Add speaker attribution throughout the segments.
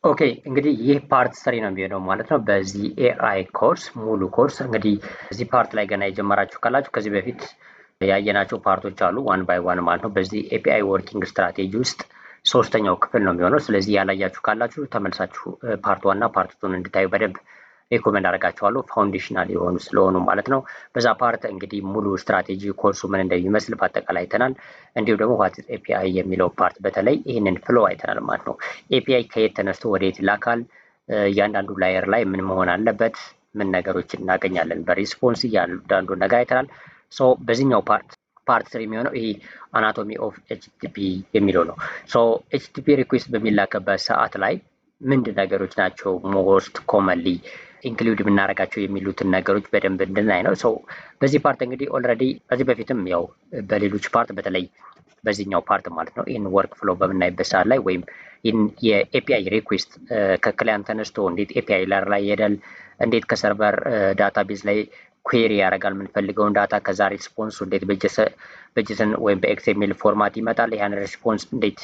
Speaker 1: ኦኬ እንግዲህ ይህ ፓርት 3 ነው የሚሆነው ማለት ነው። በዚህ ኤአይ ኮርስ ሙሉ ኮርስ እንግዲህ እዚህ ፓርት ላይ ገና የጀመራችሁ ካላችሁ ከዚህ በፊት ያየናቸው ፓርቶች አሉ ዋን ባይ ዋን ማለት ነው። በዚህ ኤፒአይ ወርኪንግ ስትራቴጂ ውስጥ ሶስተኛው ክፍል ነው የሚሆነው። ስለዚህ ያላያችሁ ካላችሁ ተመልሳችሁ ፓርት 1 እና ፓርት 2 እንድታዩ በደንብ ሪኮመንድ አደርጋችኋለሁ። ፋውንዴሽናል የሆኑ ስለሆኑ ማለት ነው። በዛ ፓርት እንግዲህ ሙሉ ስትራቴጂ ኮርሱ ምን እንደሚመስል በአጠቃላይ አይተናል። እንዲሁም ደግሞ ዋት ኢዝ ኤፒአይ የሚለው ፓርት በተለይ ይህንን ፍሎ አይተናል ማለት ነው። ኤፒአይ ከየት ተነስቶ ወዴት ይላካል፣ እያንዳንዱ ላየር ላይ ምን መሆን አለበት፣ ምን ነገሮችን እናገኛለን በሪስፖንስ እያንዳንዱ ነገር አይተናል። ሶ በዚህኛው ፓርት 3 የሚሆነው ይሄ አናቶሚ ኦፍ ኤችቲቲፒ የሚለው ነው። ሶ ኤችቲቲፒ ሪኩዌስት በሚላክበት ሰዓት ላይ ምንድን ነገሮች ናቸው ሞስት ኮመንሊ ኢንክሉድ የምናደርጋቸው የሚሉትን ነገሮች በደንብ እንድናይ ነው። ሰው በዚህ ፓርት እንግዲህ ኦልሬዲ ከዚህ በፊትም ያው በሌሎች ፓርት በተለይ በዚህኛው ፓርት ማለት ነው ይህን ወርክ ፍሎ በምናይበት ሰዓት ላይ ወይም የኤፒአይ ሪኩዌስት ከክላይንት ተነስቶ እንዴት ኤፒአይ ላር ላይ ይሄዳል፣ እንዴት ከሰርቨር ዳታቤዝ ላይ ኩዌሪ ያደርጋል የምንፈልገውን ዳታ፣ ከዛ ሪስፖንሱ እንዴት በጄሰን ወይም በኤክስኤምኤል ፎርማት ይመጣል፣ ያን ሪስፖንስ እንዴት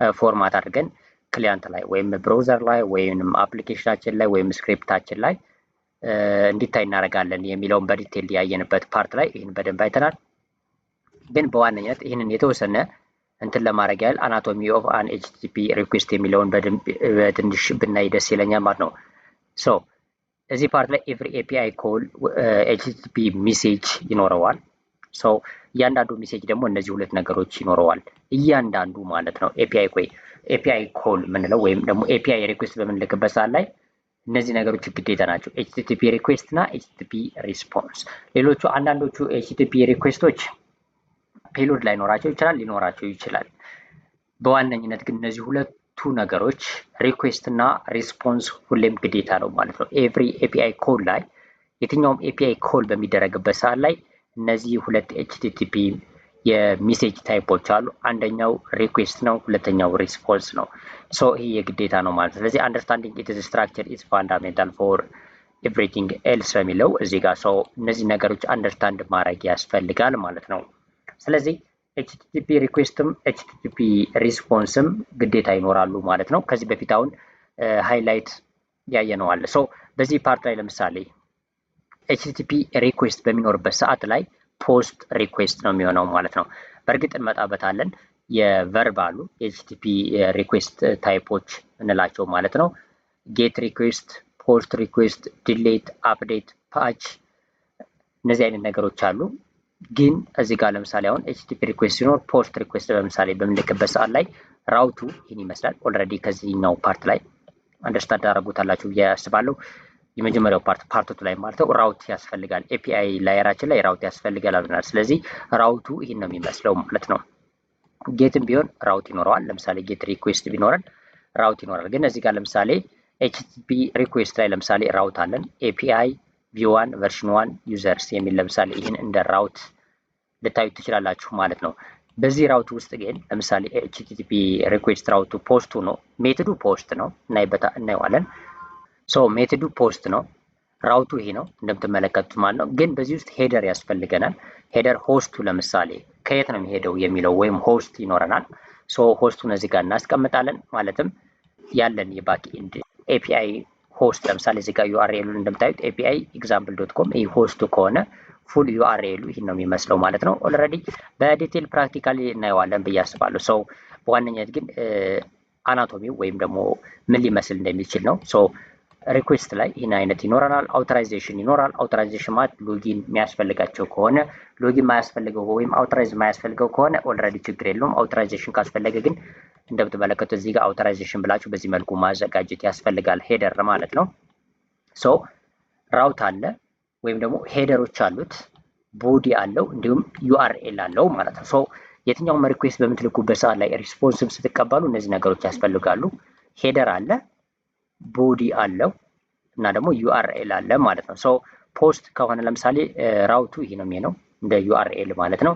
Speaker 1: ፎርማት አድርገን ክሊያንት ላይ ወይም ብራውዘር ላይ ወይም አፕሊኬሽናችን ላይ ወይም ስክሪፕታችን ላይ እንዲታይ እናደርጋለን የሚለውን በዲቴል ያየንበት ፓርት ላይ ይህን በደንብ አይተናል። ግን በዋነኝነት ይህንን የተወሰነ እንትን ለማድረግ ያህል አናቶሚ ኦፍ አን ኤችቲቲፒ ሪኩዌስት የሚለውን በትንሽ ብናይ ደስ ይለኛል ማለት ነው። ሶ እዚህ ፓርት ላይ ኤቭሪ ኤፒአይ ኮል ኤችቲቲፒ ሜሴጅ ይኖረዋል። ሶ እያንዳንዱ ሜሴጅ ደግሞ እነዚህ ሁለት ነገሮች ይኖረዋል እያንዳንዱ ማለት ነው። ኤፒአይ ኮል ምንለው ወይም ደግሞ ኤፒአይ ሪኩዌስት በምንልክበት ሰዓት ላይ እነዚህ ነገሮች ግዴታ ናቸው። ኤችቲቲፒ ሪኩዌስት እና ኤችቲቲፒ ሪስፖንስ። ሌሎቹ አንዳንዶቹ ኤችቲቲፒ ሪኩዌስቶች ፔሎድ ላይኖራቸው ይችላል፣ ሊኖራቸው ይችላል። በዋነኝነት ግን እነዚህ ሁለቱ ነገሮች ሪኩዌስት እና ሪስፖንስ ሁሌም ግዴታ ነው ማለት ነው። ኤቭሪ ኤፒአይ ኮል ላይ የትኛውም ኤፒአይ ኮል በሚደረግበት ሰዓት ላይ እነዚህ ሁለት ኤችቲቲፒ የሜሴጅ ታይፖች አሉ። አንደኛው ሪኩዌስት ነው፣ ሁለተኛው ሪስፖንስ ነው። ሶ ይሄ የግዴታ ነው ማለት ነው። ስለዚህ አንደርስታንዲንግ ኢትስ ስትራክቸር ኢዝ ፋንዳሜንታል ፎር ኤቭሪቲንግ ኤልስ የሚለው እዚህ ጋር ሰው እነዚህ ነገሮች አንደርስታንድ ማድረግ ያስፈልጋል ማለት ነው። ስለዚህ ኤችቲቲፒ ሪኩዌስትም ኤችቲቲፒ ሪስፖንስም ግዴታ ይኖራሉ ማለት ነው። ከዚህ በፊት አሁን ሃይላይት ያየነው አለ። ሶ በዚህ ፓርት ላይ ለምሳሌ ኤችቲቲፒ ሪኩዌስት በሚኖርበት ሰዓት ላይ ፖስት ሪኩዌስት ነው የሚሆነው ማለት ነው። በእርግጥ እንመጣበታለን። የቨርብ አሉ ኤችቲቲፒ ሪኩዌስት ታይፖች እንላቸው ማለት ነው። ጌት ሪኩዌስት፣ ፖስት ሪኩዌስት፣ ዲሌት፣ አፕዴት፣ ፓች እነዚህ አይነት ነገሮች አሉ። ግን እዚህ ጋር ለምሳሌ አሁን ኤችቲቲፒ ሪኩዌስት ሲኖር ፖስት ሪኩዌስት ለምሳሌ በምንልክበት ሰዓት ላይ ራውቱ ይህን ይመስላል። ኦልሬዲ ከዚህኛው ፓርት ላይ አንደርስታንድ ታደርጉታላችሁ ብዬ አስባለሁ። የመጀመሪያው ፓርት ላይ ማለት ነው ራውት ያስፈልጋል። ኤፒአይ ላየራችን ላይ ራውት ያስፈልጋል አብናል። ስለዚህ ራውቱ ይህን ነው የሚመስለው ማለት ነው። ጌትም ቢሆን ራውት ይኖረዋል። ለምሳሌ ጌት ሪኩዌስት ቢኖረን ራውት ይኖራል። ግን እዚህ ጋር ለምሳሌ ኤችቲቲፒ ሪኩዌስት ላይ ለምሳሌ ራውት አለን። ኤፒአይ ቪ1 ቨርሽን 1 ዩዘርስ የሚል ለምሳሌ ይህን እንደ ራውት ልታዩት ትችላላችሁ ማለት ነው። በዚህ ራውት ውስጥ ግን ለምሳሌ ኤችቲቲፒ ሪኩዌስት ራውቱ ፖስቱ ነው። ሜትዱ ፖስት ነው እናየዋለን። ሶ ሜትዱ ፖስት ነው። ራውቱ ይሄ ነው እንደምትመለከቱት ማለት ነው። ግን በዚህ ውስጥ ሄደር ያስፈልገናል። ሄደር ሆስቱ ለምሳሌ ከየት ነው የሚሄደው የሚለው ወይም ሆስት ይኖረናል። ሶ ሆስቱን እዚህ ጋር እናስቀምጣለን። ማለትም ያለን የባክ ኤንድ ኤፒአይ ሆስት ለምሳሌ እዚህ ጋር ዩአርኤሉን እንደምታዩት ኤፒአይ ኤግዛምፕል ዶት ኮም ይህ ሆስቱ ከሆነ ፉል ዩአርኤሉ ይህን ነው የሚመስለው ማለት ነው። ኦልሬዲ በዲቴል ፕራክቲካሊ እናየዋለን ብዬ አስባለሁ። ሰው በዋነኛነት ግን አናቶሚው ወይም ደግሞ ምን ሊመስል እንደሚችል ነው። ሶ ሪኩዌስት ላይ ይህን አይነት ይኖረናል። አውቶራይዜሽን ይኖራል። አውቶራይዜሽን ማለት ሎጊን የሚያስፈልጋቸው ከሆነ ሎጊን ማያስፈልገው ወይም አውቶራይዝ ማያስፈልገው ከሆነ ኦልሬዲ ችግር የለውም። አውቶራይዜሽን ካስፈለገ ግን እንደምትመለከቱት እዚህ ጋር አውቶራይዜሽን ብላችሁ በዚህ መልኩ ማዘጋጀት ያስፈልጋል። ሄደር ማለት ነው። ሶ ራውት አለ ወይም ደግሞ ሄደሮች አሉት፣ ቦዲ አለው፣ እንዲሁም ዩአርኤል አለው ማለት ነው። ሶ የትኛውም ሪኩዌስት በምትልኩበት ሰዓት ላይ ሪስፖንስም ስትቀበሉ እነዚህ ነገሮች ያስፈልጋሉ። ሄደር አለ፣ ቦዲ አለው እና ደግሞ ዩአርኤል አለ ማለት ነው። ሶ ፖስት ከሆነ ለምሳሌ ራውቱ ይሄ ነው የሚሆነው እንደ ዩአርኤል ማለት ነው።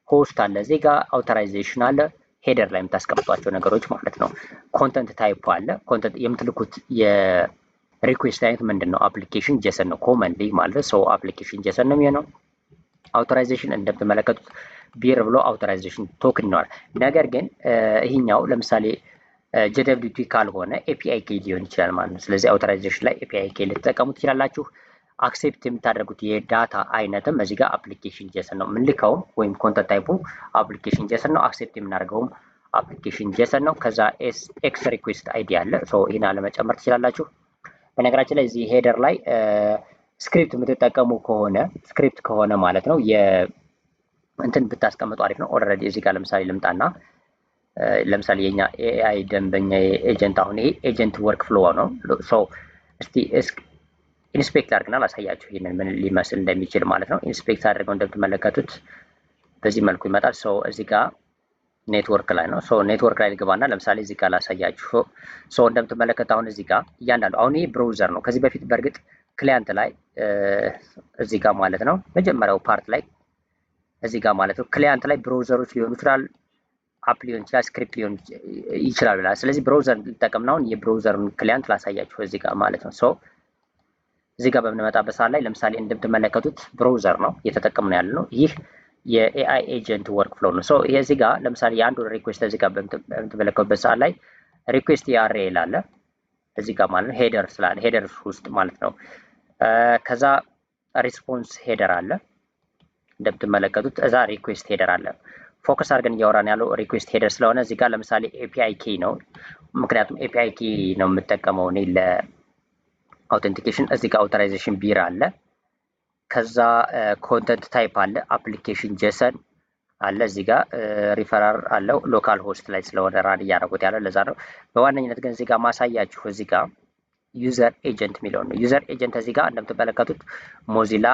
Speaker 1: ሆስት አለ እዚህ ጋር፣ አውቶራይዜሽን አለ፣ ሄደር ላይ የምታስቀምጧቸው ነገሮች ማለት ነው። ኮንተንት ታይፕ አለ። ኮንተንት የምትልኩት የሪኩዌስት አይነት ምንድን ነው? አፕሊኬሽን ጄሰን ነው ኮመንሊ ማለት ነው። ሶ አፕሊኬሽን ጄሰን ነው የሚሆነው። አውቶራይዜሽን እንደምትመለከቱት ቢር ብሎ አውቶራይዜሽን ቶክን ይኖራል። ነገር ግን ይሄኛው ለምሳሌ JWT ካልሆነ API ኬ ሊሆን ይችላል ማለት ነው። ስለዚህ አውቶራይዜሽን ላይ API ኬ ልትጠቀሙ ትችላላችሁ። አክሴፕት የምታደርጉት የዳታ አይነትም እዚህ ጋር አፕሊኬሽን ጄሰን ነው የምንልከውም ወይም ኮንተንት ታይፑ አፕሊኬሽን ጄሰን ነው። አክሴፕት የምናደርገውም አፕሊኬሽን ጄሰን ነው። ከዛ ኤክስ ሪኩዌስት አይዲ አለ። ሶ ይሄን አለመጨመር ትችላላችሁ። በነገራችን ላይ እዚህ ሄደር ላይ ስክሪፕት የምትጠቀሙ ከሆነ ስክሪፕት ከሆነ ማለት ነው እንትን ብታስቀምጡ አሪፍ ነው። ኦልሬዲ እዚህ ጋር ለምሳሌ ልምጣና ለምሳሌ የኛ ኤአይ ደንበኛ ኤጀንት አሁን ይሄ ኤጀንት ወርክ ፍሎ ነው። ሶ እስቲ ኢንስፔክት አድርገናል አሳያችሁ ይሄንን ምን ሊመስል እንደሚችል ማለት ነው። ኢንስፔክት አድርገው እንደምትመለከቱት በዚህ መልኩ ይመጣል። ሶ እዚህ ጋር ኔትወርክ ላይ ነው። ሶ ኔትወርክ ላይ ልገባና ለምሳሌ እዚህ ጋር ላሳያችሁ። ሶ እንደምትመለከቱ አሁን እዚህ ጋር እያንዳንዱ አሁን ይሄ ብራውዘር ነው። ከዚህ በፊት በእርግጥ ክላይንት ላይ እዚህ ጋር ማለት ነው መጀመሪያው ፓርት ላይ እዚህ ጋር ማለት ነው ክላይንት ላይ ብራውዘሮች ሊሆኑ ይችላል፣ አፕ ሊሆን ይችላል፣ ስክሪፕት ሊሆን ይችላል ብላ። ስለዚህ ብራውዘር ልጠቀምና አሁን የብራውዘሩን ክላይንት ላሳያችሁ እዚህ ጋር ማለት ነው። ሶ እዚህ ጋር በምንመጣበት ሰዓት ላይ ለምሳሌ እንደምትመለከቱት ብራውዘር ነው እየተጠቀምን ያለ ነው። ይህ የኤአይ ኤጀንት ወርክ ፍሎ ነው። ሶ ይሄ እዚህ ጋር ለምሳሌ የአንዱ ሪኩዌስት እዚህ ጋር በምትመለከቱበት ሰዓት ላይ ሪኩዌስት ዩአርኤል አለ እዚህ ጋር ማለት ነው። ሄደር ስላለ ሄደር ውስጥ ማለት ነው። ከዛ ሪስፖንስ ሄደር አለ እንደምትመለከቱት እዛ ሪኩዌስት ሄደር አለ። ፎከስ አድርገን እያወራን ያለው ሪኩዌስት ሄደር ስለሆነ እዚህ ጋር ለምሳሌ ኤፒአይ ኪ ነው። ምክንያቱም ኤፒአይ ኪ ነው የምጠቀመው እኔ ለአውተንቲኬሽን። እዚህ ጋር አውቶራይዜሽን ቢር አለ። ከዛ ኮንተንት ታይፕ አለ፣ አፕሊኬሽን ጄሰን አለ፣ እዚህ ጋር ሪፈራር አለው። ሎካል ሆስት ላይ ስለሆነ ራን እያደረጉት ያለው ለዛ ነው። በዋነኝነት ግን እዚህ ጋር ማሳያችሁ እዚህ ጋር ዩዘር ኤጀንት የሚለው ነው። ዩዘር ኤጀንት እዚህ ጋር እንደምትመለከቱት ሞዚላ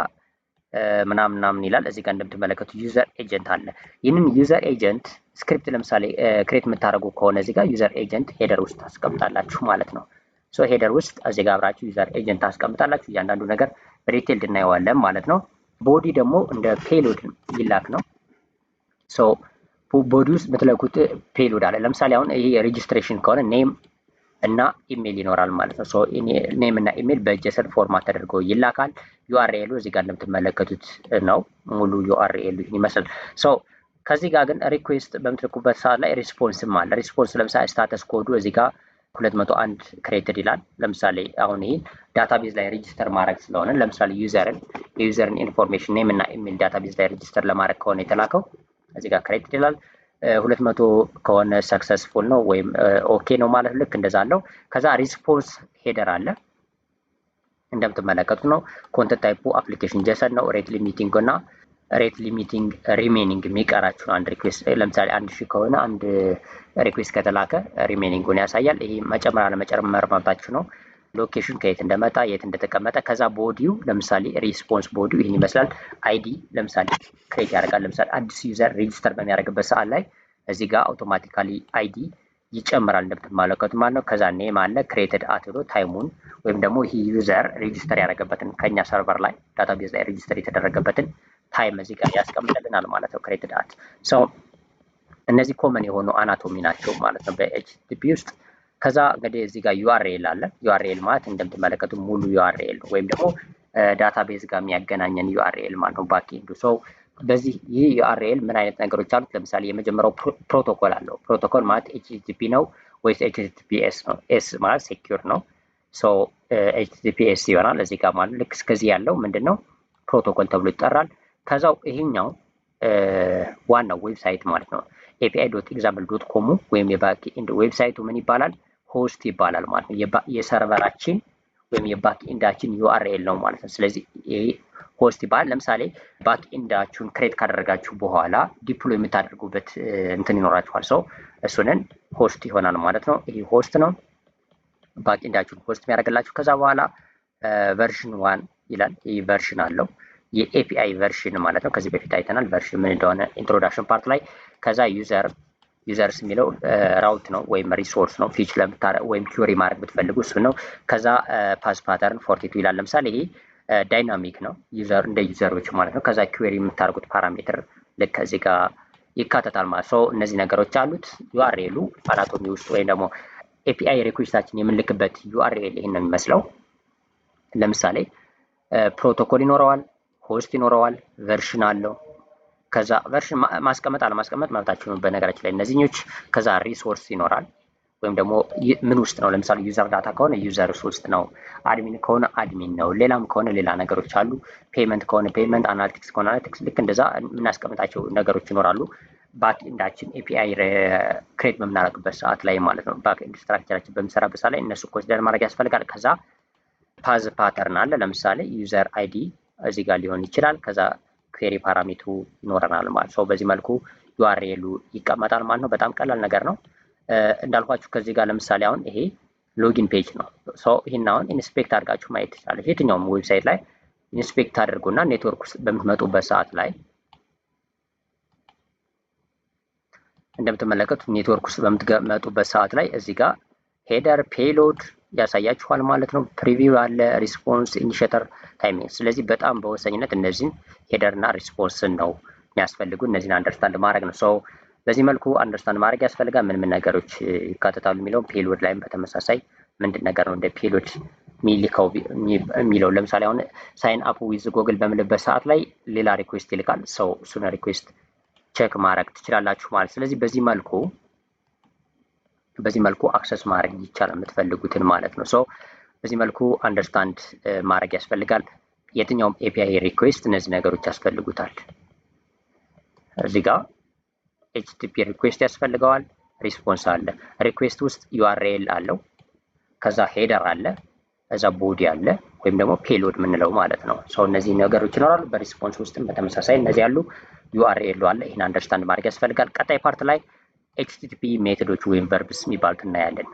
Speaker 1: ምናምን ይላል። እዚህ ጋር እንደምትመለከቱት ዩዘር ኤጀንት አለ። ይህንን ዩዘር ኤጀንት ስክሪፕት ለምሳሌ ክሬት የምታደርጉ ከሆነ እዚህ ጋር ዩዘር ኤጀንት ሄደር ውስጥ ታስቀምጣላችሁ ማለት ነው። ሶ ሄደር ውስጥ እዚህ ጋር አብራችሁ ዩዘር ኤጀንት ታስቀምጣላችሁ። እያንዳንዱ ነገር በዲቴል እናየዋለን ማለት ነው። ቦዲ ደግሞ እንደ ፔሎድ ይላክ ነው። ሶ ቦዲ ውስጥ የምትለኩት ፔሎድ አለ። ለምሳሌ አሁን ይሄ ሬጂስትሬሽን ከሆነ ኔም እና ኢሜል ይኖራል ማለት ነው። ሶ ኔም እና ኢሜል በጄሰን ፎርማት ተደርጎ ይላካል። ዩአርኤሉ እዚህ ጋር እንደምትመለከቱት ነው። ሙሉ ዩአርኤሉ ይመስላል። ሶ ከዚህ ጋር ግን ሪኩዌስት በምትልኩበት ሰዓት ላይ ሪስፖንስም አለ። ሪስፖንስ ለምሳሌ ስታተስ ኮዱ እዚህ ጋር 201 ክሬትድ ይላል። ለምሳሌ አሁን ይሄ ዳታቤዝ ላይ ሬጂስተር ማድረግ ስለሆነ ለምሳሌ የዩዘርን ኢንፎርሜሽን ኔም እና ኢሜል ዳታቤዝ ላይ ሬጂስተር ለማድረግ ከሆነ የተላከው እዚህ ጋር ክሬትድ ይላል። 200 ከሆነ ሰክሰስፉል ነው ወይም ኦኬ ነው ማለት ልክ እንደዛ አለው። ከዛ ሪስፖንስ ሄደር አለ እንደምትመለከቱት ነው። ኮንተንት ታይፑ አፕሊኬሽን ጄሰን ነው። ሬት ሊሚቲንግ እና ሬት ሊሚቲንግ ሪሜኒንግ የሚቀራችሁ አንድ ሪኩዌስት ለምሳሌ 1000 ከሆነ አንድ ሪኩዌስት ከተላከ ሪሜኒንጉን ያሳያል። ይሄ መጨመር አለመጨመር መብታችሁ ነው። ሎኬሽን ከየት እንደመጣ የት እንደተቀመጠ። ከዛ ቦዲው ለምሳሌ ሪስፖንስ ቦዲው ይህን ይመስላል። አይዲ ለምሳሌ ክሬት ያደርጋል። ለምሳሌ አዲስ ዩዘር ሬጂስተር በሚያደርግበት ሰዓት ላይ እዚህ ጋር አውቶማቲካሊ አይዲ ይጨምራል እንደምትመለከቱት ማለት ነው። ከዛ ኔም አለ ክሬትድ አት ብሎ ታይሙን ወይም ደግሞ ይህ ዩዘር ሬጂስተር ያደረገበትን ከኛ ሰርቨር ላይ ዳታቤዝ ላይ ሬጂስተር የተደረገበትን ታይም እዚህ ጋር ያስቀምጥልናል ማለት ነው። ክሬትድ አት ሰው እነዚህ ኮመን የሆኑ አናቶሚ ናቸው ማለት ነው በኤችቲቲፒ ውስጥ። ከዛ እንግዲህ እዚህ ጋር ዩአርኤል አለ። ዩአርኤል ማለት እንደምትመለከቱት ሙሉ ዩአርኤል ወይም ደግሞ ዳታቤዝ ጋር የሚያገናኘን ዩአርኤል ማለት ነው ባክኤንዱ። ሰው በዚህ ይህ ዩአርኤል ምን አይነት ነገሮች አሉት? ለምሳሌ የመጀመሪያው ፕሮቶኮል አለው። ፕሮቶኮል ማለት ኤችቲቲፒ ነው ወይስ ኤችቲቲፒኤስ ነው? ኤስ ማለት ሴኪዩር ነው። ሶ ኤችቲቲፒኤስ ይሆናል እዚህ ጋር ማለት ልክ እስከዚህ ያለው ምንድነው ፕሮቶኮል ተብሎ ይጠራል። ከዛው ይሄኛው ዋናው ዌብሳይት ማለት ነው api.example.com ወይም የባክ ኤንድ ዌብሳይቱ ምን ይባላል? ሆስት ይባላል ማለት ነው። የሰርቨራችን ወይም የባክ ኤንዳችን ዩአርኤል ነው ማለት ነው። ስለዚህ ይሄ ሆስት ይባላል። ለምሳሌ ባክ ኤንዳችሁን ክሬት ካደረጋችሁ በኋላ ዲፕሎይ የምታደርጉበት እንትን ይኖራችኋል። ሰው እሱንን ሆስት ይሆናል ማለት ነው። ይሄ ሆስት ነው ባክ ኤንዳችሁን ሆስት የሚያደርግላችሁ። ከዛ በኋላ ቨርዥን 1 ይላል። ይሄ ቨርዥን አለው የኤፒአይ ቨርዥን ማለት ነው። ከዚህ በፊት አይተናል ቨርዥን ምን እንደሆነ ኢንትሮዳክሽን ፓርት ላይ። ከዛ ዩዘርስ የሚለው ራውት ነው ወይም ሪሶርስ ነው። ፊች ለምታረግ ወይም ኪውሪ ማድረግ ብትፈልጉ እሱ ነው። ከዛ ፓስ ፓተርን 42 ይላል። ለምሳሌ ይሄ ዳይናሚክ ነው ዩዘር እንደ ዩዘሮች ማለት ነው። ከዛ ኪውሪ የምታደርጉት ፓራሜትር ልክ እዚህ ጋር ይካተታል ማለት ነው። እነዚህ ነገሮች አሉት። ዩአርኤሉ አናቶሚ ውስጥ ወይም ደግሞ ኤፒአይ ሪኩዌስታችን የምንልክበት ዩአርኤል ይሄን ነው የሚመስለው። ለምሳሌ ፕሮቶኮል ይኖረዋል፣ ሆስት ይኖረዋል፣ ቨርሽን አለው። ከዛ ቨርሽን ማስቀመጥ አለማስቀመጥ መብታችሁ ነው በነገራችን ላይ እነዚህኞች። ከዛ ሪሶርስ ይኖራል ወይም ደግሞ ምን ውስጥ ነው። ለምሳሌ ዩዘር ዳታ ከሆነ ዩዘርስ ውስጥ ነው፣ አድሚን ከሆነ አድሚን ነው፣ ሌላም ከሆነ ሌላ ነገሮች አሉ። ፔመንት ከሆነ ፔመንት፣ አናሊቲክስ ከሆነ አናሊቲክስ፣ ልክ እንደዛ የምናስቀምጣቸው ነገሮች ይኖራሉ። ባክ ኤንዳችን ኤፒአይ ክሬት በምናደርግበት ሰዓት ላይ ማለት ነው። ባክ ኤንድ ስትራክቸራችን በምንሰራበት ሰዓት ላይ እነሱ ኮንሲደር ማድረግ ያስፈልጋል። ከዛ ፓዝ ፓተርን አለ። ለምሳሌ ዩዘር አይዲ እዚህ ጋር ሊሆን ይችላል። ከዛ ኩዌሪ ፓራሜትሩ ይኖረናል ማለት ነው። በዚህ መልኩ ዩአርኤሉ ይቀመጣል ማለት ነው። በጣም ቀላል ነገር ነው። እንዳልኳችሁ ከዚህ ጋር ለምሳሌ አሁን ይሄ ሎጊን ፔጅ ነው። ይህን አሁን ኢንስፔክት አድርጋችሁ ማየት ትችላለች። የትኛውም ዌብሳይት ላይ ኢንስፔክት አድርጉና ኔትወርክ ውስጥ በምትመጡበት ሰዓት ላይ እንደምትመለከቱት ኔትወርክ ውስጥ በምትመጡበት ሰዓት ላይ እዚህ ጋር ሄደር ፔሎድ ያሳያችኋል ማለት ነው። ፕሪቪው አለ፣ ሪስፖንስ፣ ኢኒሼተር፣ ታይሚንግ። ስለዚህ በጣም በወሳኝነት እነዚህን ሄደር እና ሪስፖንስን ነው የሚያስፈልጉ። እነዚህን አንደርስታንድ ማድረግ ነው። በዚህ መልኩ አንደርስታንድ ማድረግ ያስፈልጋል። ምን ነገሮች ይካተታሉ የሚለው ፔሎድ ላይም በተመሳሳይ ምንድን ነገር ነው እንደ ፔሎድ የሚልከው የሚለው ለምሳሌ አሁን ሳይን አፕ ዊዝ ጎግል በምልበት ሰዓት ላይ ሌላ ሪኩዌስት ይልካል። እሱን ሪኩዌስት ቼክ ማድረግ ትችላላችሁ ማለት። ስለዚህ በዚህ መልኩ አክሰስ ማድረግ ይቻላል የምትፈልጉትን ማለት ነው። በዚህ መልኩ አንደርስታንድ ማድረግ ያስፈልጋል። የትኛውም ኤፒአይ ሪኩዌስት እነዚህ ነገሮች ያስፈልጉታል። እዚህ ጋር ኤችቲቲፒ ሪኩዌስት ያስፈልገዋል። ሪስፖንስ አለ። ሪኩዌስት ውስጥ ዩአርኤል አለው። ከዛ ሄደር አለ። እዛ ቦዲ አለ ወይም ደግሞ ፔሎድ የምንለው ማለት ነው። እነዚህ ነገሮች ይኖራሉ። በሪስፖንስ ውስጥም በተመሳሳይ እነዚህ ያሉ ዩአርኤል አለ። ይህን አንደርስታንድ ማድረግ ያስፈልጋል። ቀጣይ ፓርት ላይ ኤችቲቲፒ ሜቶዶች ወይም ቨርብስ የሚባሉት እናያለን።